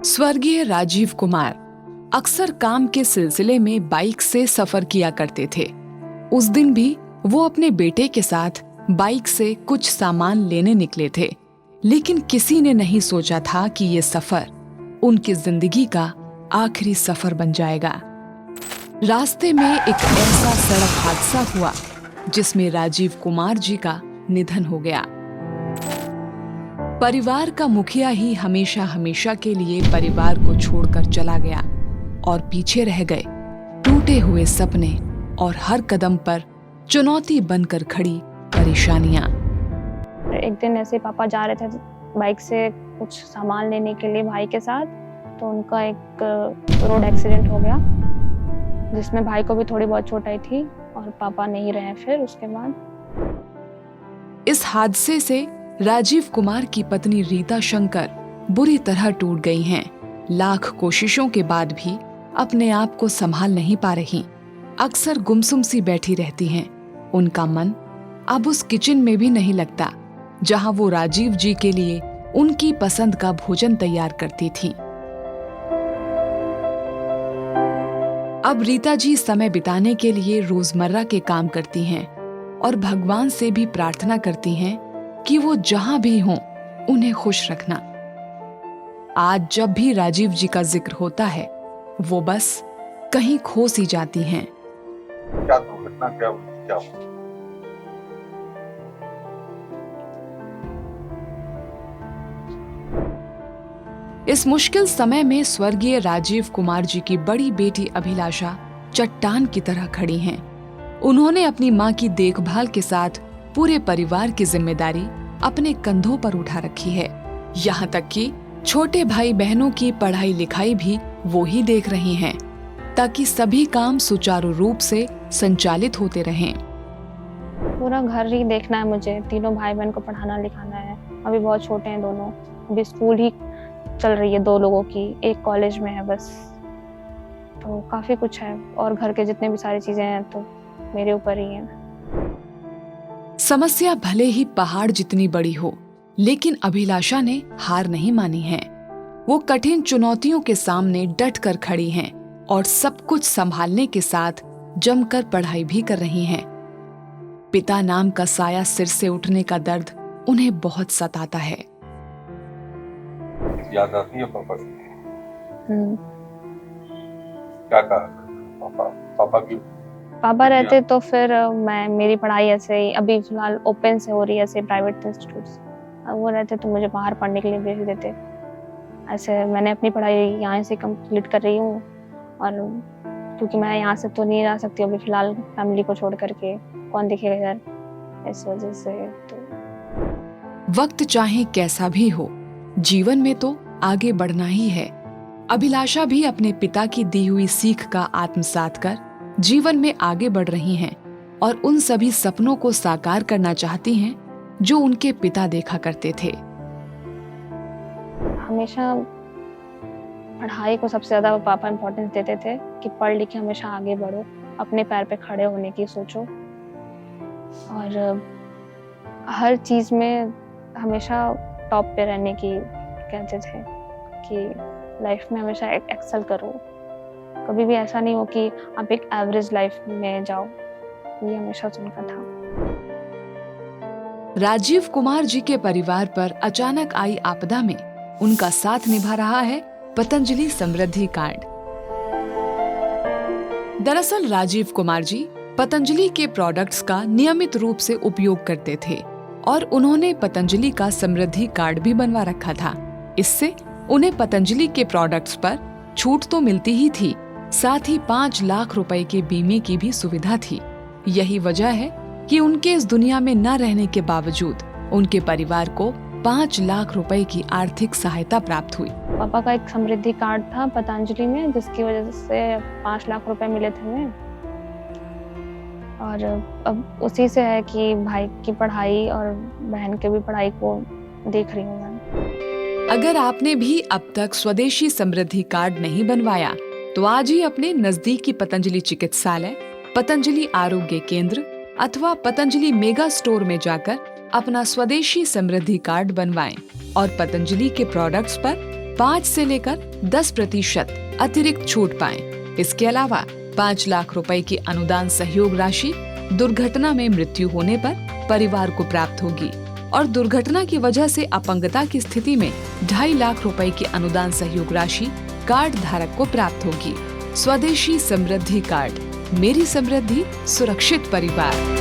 स्वर्गीय राजीव कुमार अक्सर काम के सिलसिले में बाइक से सफर किया करते थे। उस दिन भी वो अपने बेटे के साथ बाइक से कुछ सामान लेने निकले थे, लेकिन किसी ने नहीं सोचा था कि ये सफर उनकी जिंदगी का आखिरी सफर बन जाएगा। रास्ते में एक ऐसा सड़क हादसा हुआ जिसमें राजीव कुमार जी का निधन हो गया। परिवार का मुखिया ही हमेशा हमेशा के लिए परिवार को छोड़कर चला गया और पीछे रह गए टूटे हुए सपने और हर कदम पर चुनौती बनकर खड़ी परेशानियां। एक दिन ऐसे पापा जा रहे थे बाइक से कुछ सामान लेने के लिए भाई के साथ, तो उनका एक रोड एक्सीडेंट हो गया जिसमें भाई को भी थोड़ी बहुत चोट आई थी और पापा नहीं रहे फिर उसके बाद। इस हादसे से राजीव कुमार की पत्नी रीता शंकर बुरी तरह टूट गई हैं। लाख कोशिशों के बाद भी अपने आप को संभाल नहीं पा रही, अक्सर गुमसुम सी बैठी रहती हैं। उनका मन अब उस किचन में भी नहीं लगता जहां वो राजीव जी के लिए उनकी पसंद का भोजन तैयार करती थी। अब रीता जी समय बिताने के लिए रोजमर्रा के काम करती हैं और भगवान से भी प्रार्थना करती हैं कि वो जहां भी हों उन्हें खुश रखना। आज जब भी राजीव जी का जिक्र होता है वो बस कहीं खो सी जाती हैं। क्या दुर्घटना क्या हुआ? इस मुश्किल समय में स्वर्गीय राजीव कुमार जी की बड़ी बेटी अभिलाषा चट्टान की तरह खड़ी हैं। उन्होंने अपनी मां की देखभाल के साथ पूरे परिवार की जिम्मेदारी अपने कंधों पर उठा रखी है। यहाँ तक कि छोटे भाई बहनों की पढ़ाई लिखाई भी वो ही देख रही हैं, ताकि सभी काम सुचारू रूप से संचालित होते रहें। पूरा घर ही देखना है मुझे, तीनों भाई बहन को पढ़ाना लिखाना है। अभी बहुत छोटे हैं दोनों, अभी स्कूल ही चल रही है दो लोगों की, एक कॉलेज में है बस। तो काफी कुछ है और घर के जितने भी सारी चीजें हैं तो मेरे ऊपर ही है। समस्या भले ही पहाड़ जितनी बड़ी हो, लेकिन अभिलाषा ने हार नहीं मानी है। वो कठिन चुनौतियों के सामने डट कर खड़ी हैं और सब कुछ संभालने के साथ जमकर पढ़ाई भी कर रही हैं। पिता नाम का साया सिर से उठने का दर्द उन्हें बहुत सताता है। याद आती है पापा की? क्या कहा पापा की? पापा रहते तो फिर मेरी पढ़ाई ऐसे ही, अभी फिलहाल ओपन से हो रही है ऐसे प्राइवेट इंस्टीट्यूट्स, वो रहते तो मुझे बाहर पढ़ने के लिए भेज देते। ऐसे मैंने अपनी पढ़ाई यहाँ से कंप्लीट कर रही हूँ और क्योंकि मैं यहाँ से तो नहीं जा सकती अभी फिलहाल, फैमिली को छोड़ करके कौन दिखेगा इधर, इस वजह से। तो वक्त चाहे कैसा भी हो, जीवन में तो आगे बढ़ना ही है। अभिलाषा भी अपने पिता की दी हुई सीख का आत्मसात कर जीवन में आगे बढ़ रही हैं और उन सभी सपनों को साकार करना चाहती हैं जो उनके पिता देखा करते थे। हमेशा पढ़ाई को सबसे ज्यादा पापा इम्पोर्टेंस देते थे कि पढ़ लिख के हमेशा आगे बढ़ो, अपने पैर पे खड़े होने की सोचो और हर चीज में हमेशा टॉप पे रहने की कहते थे कि लाइफ में हमेशा एक्सेल करो, कभी भी ऐसा नहीं हो कि आप एक एवरेज लाइफ में जाओ, ये हमेशा उनका था। राजीव कुमार जी के परिवार पर अचानक आई आपदा में उनका साथ निभा रहा है पतंजलि समृद्धि कार्ड। दरअसल राजीव कुमार जी पतंजलि के प्रोडक्ट्स का नियमित रूप से उपयोग करते थे और उन्होंने पतंजलि का समृद्धि कार्ड भी बनवा रखा था। इससे उन्हें पतंजलि के प्रोडक्ट्स पर छूट तो मिलती ही थी, साथ ही 5 लाख रुपए के बीमे की भी सुविधा थी। यही वजह है कि उनके इस दुनिया में न रहने के बावजूद उनके परिवार को 5 लाख रुपए की आर्थिक सहायता प्राप्त हुई। पापा का एक समृद्धि कार्ड था पतंजलि में, जिसकी वजह से 5 लाख रुपए मिले थे हमें और अब उसी से है कि भाई की पढ़ाई और बहन के भी पढ़ाई को देख रही हूँ मैं। अगर आपने भी अब तक स्वदेशी समृद्धि कार्ड नहीं बनवाया तो आज ही अपने नजदीकी पतंजलि चिकित्सालय, पतंजलि आरोग्य केंद्र अथवा पतंजलि मेगा स्टोर में जाकर अपना स्वदेशी समृद्धि कार्ड बनवाएं और पतंजलि के प्रोडक्ट्स पर 5 से लेकर 10% अतिरिक्त छूट पाएं। इसके अलावा 5 लाख रुपए की अनुदान सहयोग राशि दुर्घटना में मृत्यु होने पर परिवार को प्राप्त होगी और दुर्घटना की वजह से अपंगता की स्थिति में 2.5 लाख रुपए की अनुदान सहयोग राशि कार्ड धारक को प्राप्त होगी। स्वदेशी समृद्धि कार्ड, मेरी समृद्धि, सुरक्षित परिवार।